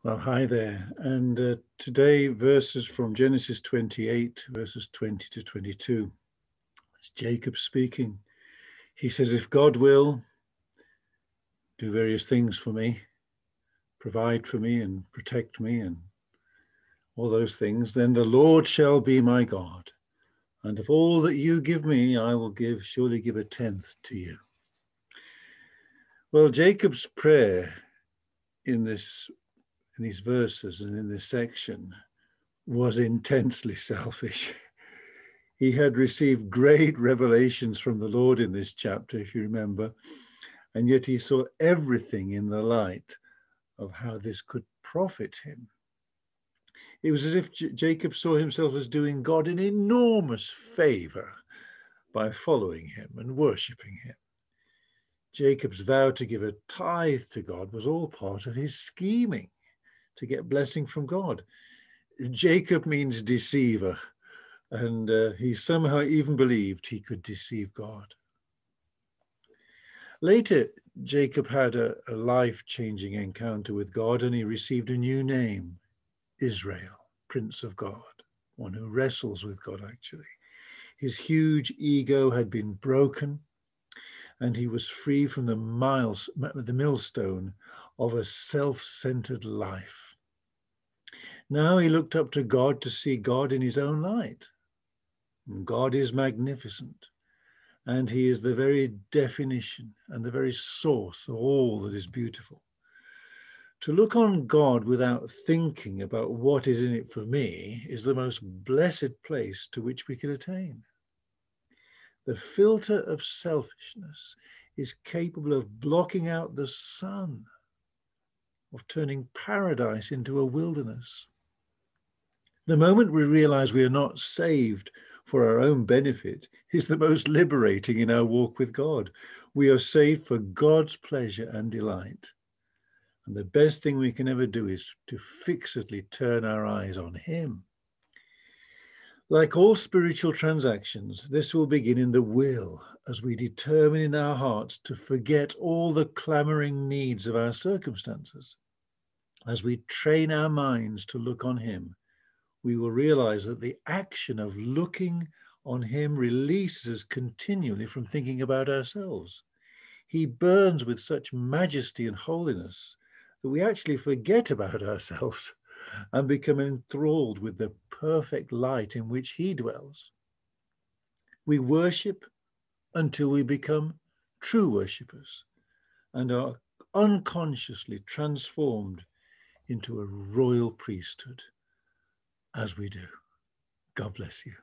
Well, hi there. And today, verses from Genesis 28, verses 20 to 22. It's Jacob speaking. He says, if God will do various things for me, provide for me and protect me and all those things, then the Lord shall be my God. And of all that you give me, I will surely give a tenth to you. Well, Jacob's prayer in these verses and in this section was intensely selfish. He had received great revelations from the Lord in this chapter, if you remember, and yet he saw everything in the light of how this could profit him. It was as if Jacob saw himself as doing God an enormous favor by following him and worshiping him. Jacob's vow to give a tithe to God was all part of his scheming to get blessing from God. Jacob means deceiver, and he somehow even believed he could deceive God. Later, Jacob had a life-changing encounter with God, and he received a new name, Israel, Prince of God, one who wrestles with God, actually. His huge ego had been broken, and he was free from the millstone of a self-centered life. Now he looked up to God to see God in his own light. God is magnificent, and he is the very definition and the very source of all that is beautiful. To look on God without thinking about what is in it for me is the most blessed place to which we can attain. The filter of selfishness is capable of blocking out the sun, of turning paradise into a wilderness. The moment we realize we are not saved for our own benefit is the most liberating in our walk with God. We are saved for God's pleasure and delight. And the best thing we can ever do is to fixedly turn our eyes on him. Like all spiritual transactions, this will begin in the will as we determine in our hearts to forget all the clamoring needs of our circumstances. As we train our minds to look on him, we will realize that the action of looking on him releases us continually from thinking about ourselves. He burns with such majesty and holiness that we actually forget about ourselves and become enthralled with the perfect light in which he dwells. We worship until we become true worshippers and are unconsciously transformed into a royal priesthood as we do. God bless you.